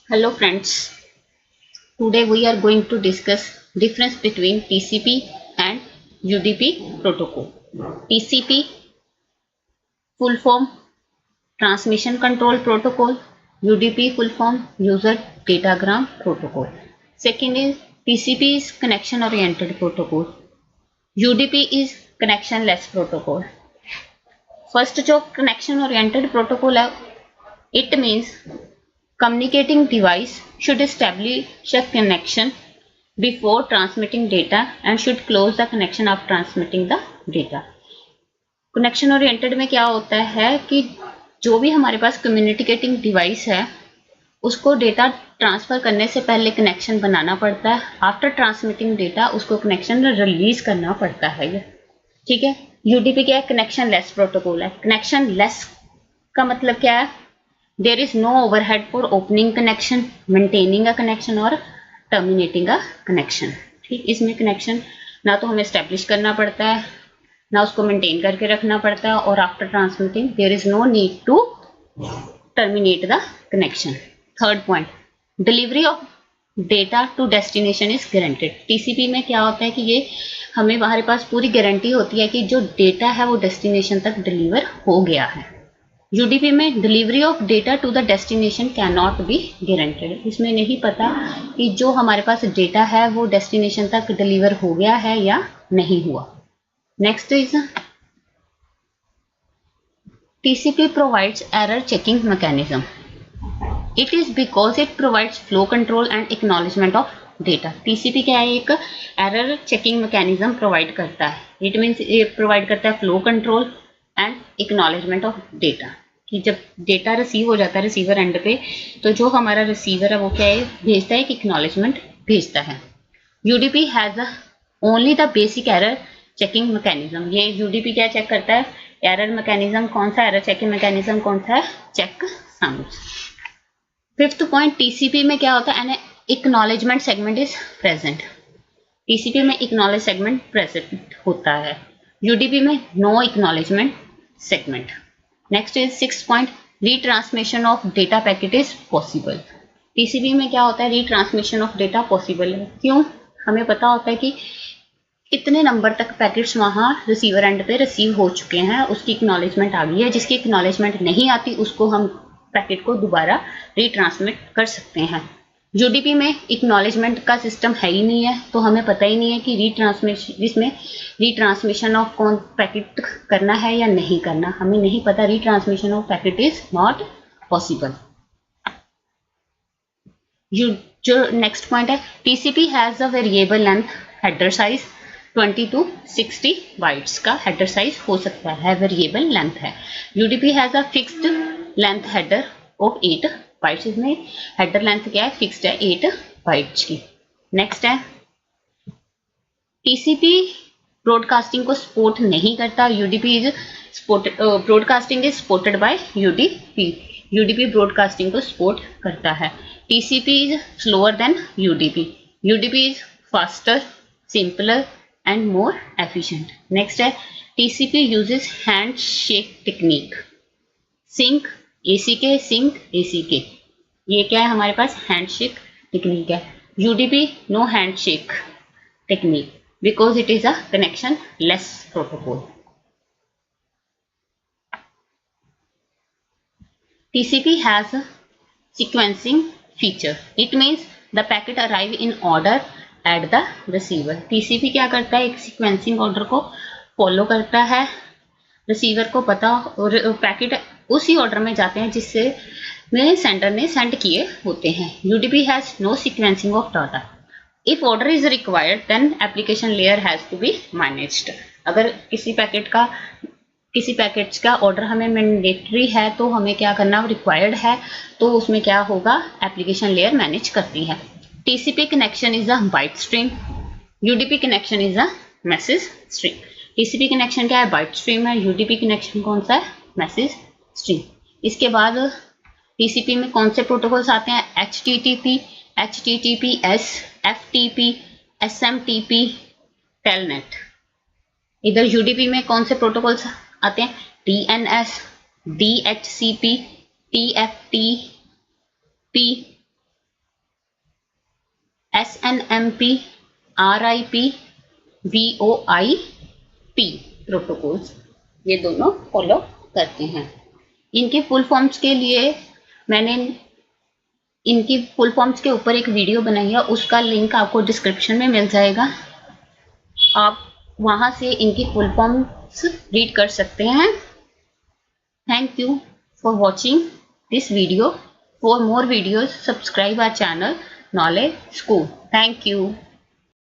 Hello friends, today we are going to discuss difference between TCP and UDP protocol. TCP full form Transmission Control Protocol, UDP full form User Datagram Protocol. Second is TCP is connection oriented protocol, UDP is connectionless protocol. First जो connection oriented protocol है, it means communicating device should establish a connection before transmitting data and should close the connection after transmitting the data. Connection oriented में क्या होता है कि जो भी हमारे पास कम्युनिकेटिंग डिवाइस है उसको डेटा ट्रांसफर करने से पहले कनेक्शन बनाना पड़ता है, आफ्टर ट्रांसमिटिंग डेटा उसको कनेक्शन रिलीज करना पड़ता है। ये ठीक है। यूडीपी क्या है? कनेक्शन लेस प्रोटोकॉल है। कनेक्शन लेस का मतलब क्या है? There is no overhead for opening connection, maintaining a connection और टर्मिनेटिंग अ कनेक्शन। ठीक, इसमें कनेक्शन ना तो हमें स्टैब्लिश करना पड़ता है ना उसको मेंटेन करके रखना पड़ता है, और after transmitting there is no need to terminate the connection. Third point, delivery of data to destination is guaranteed. TCP में क्या होता है कि ये हमें हमारे पास पूरी गारंटी होती है कि जो डेटा है वो डेस्टिनेशन तक डिलीवर हो गया है। यूडीपी में delivery of data to the destination can not be guaranteed. इसमें नहीं पता कि जो हमारे पास डेटा है वो डेस्टिनेशन तक डिलीवर हो गया है या नहीं हुआ। Next is TCP provides error checking mechanism. It is because it provides flow control and acknowledgement of data. TCP क्या है? एक error checking mechanism provide करता है. It means ये provide करता है flow control and acknowledgement of data. कि जब डेटा रिसीव हो जाता है रिसीवर एंड पे, तो जो हमारा रिसीवर है वो क्या है? भेजता है कि एक्नॉलेजमेंट भेजता है। UDP has only the basic error checking mechanism. ये यूडीपी क्या चेक करता है? एरर मैकेनिज्म कौन सा? एरर चेकिंग मैकेनिज्म कौन सा है? Checksums. Fifth point, TCP में क्या होता है? An acknowledgement segment is present. TCP में एक्नॉलेज सेगमेंट प्रेजेंट होता है, यूडीपी में no acknowledgement segment. Next is six point, retransmission of data packet is possible. TCP में क्या होता है? रीट्रांसमिशन ऑफ डेटा पॉसिबल है। क्यों? हमें पता होता है कि कितने नंबर तक पैकेट्स वहां रिसीवर एंड पे रिसीव हो चुके हैं, उसकी एक्नॉलेजमेंट आ गई है। जिसकी एक्नॉलेजमेंट नहीं आती उसको हम पैकेट को दोबारा रीट्रांसमिट कर सकते हैं। यूडीपी में एक्नॉलेजमेंट का सिस्टम है ही नहीं है, तो हमें पता ही नहीं है कि रीट्रांसमिशन ऑफ कौन पैकेट करना है या नहीं करना, हमें नहीं पता। Retransmission of packet is not possible. जो नेक्स्ट पॉइंट है, TCP has a variable length header size 20 to 60 bytes का हेडर साइज हो सकता है, वेरिएबल लेंथ है। UDP has a fixed length header of 8 bytes. इसमें हेडर लेंथ क्या है? फिक्स्ड है 8 बाइट्स की। नेक्स्ट है, टीसीपी ब्रॉडकास्टिंग को सपोर्ट नहीं करता। UDP is broadcasting is supported by UDP. UDP broadcasting को सपोर्ट करता है। TCP is slower than UDP. UDP is faster, simpler and more efficient. Next है, TCP uses hand shake technique. SYN ACK, SYN ACK, ये क्या है? हमारे पास hand shake technique है। UDP no hand shake technique because it is a connection less protocol. TCP has a sequencing feature. It means the packet arrive in order at the receiver. TCP क्या करता है? एक sequencing order को follow करता है, receiver को पता, और पैकेट उसी ऑर्डर में जाते हैं जिससे में सेंडर ने सेंड किए होते हैं। UDP has no sequencing of data. If order is required, then application layer has to be managed. अगर किसी पैकेट्स का ऑर्डर हमें मैंडेटरी है तो हमें क्या करना रिक्वायर्ड है, तो उसमें क्या होगा? एप्लीकेशन लेयर मैनेज करती है। TCP connection is a byte stream, UDP connection is a message stream. TCP connection क्या है? बाइट स्ट्रीम है। यूडीपी कनेक्शन कौन सा है? Message stream. इसके बाद टीसीपी में कौन से प्रोटोकॉल्स आते हैं? HTTP, HTTPS, FTP, SMTP, telnet. इधर यूडीपी में कौन से प्रोटोकॉल्स आते हैं? DNS, DHCP, TFTP, SNMP, RIP, VOIP protocols, ये दोनों फॉलो करते हैं। इनके फुल फॉर्म्स के लिए मैंने इनकी फुल फॉर्म्स के ऊपर एक वीडियो बनाई है, उसका लिंक आपको डिस्क्रिप्शन में मिल जाएगा। आप वहां से इनकी फुल फॉर्म्स रीड कर सकते हैं। Thank you for watching this video. For more videos, subscribe our channel Knowledge School. Thank you.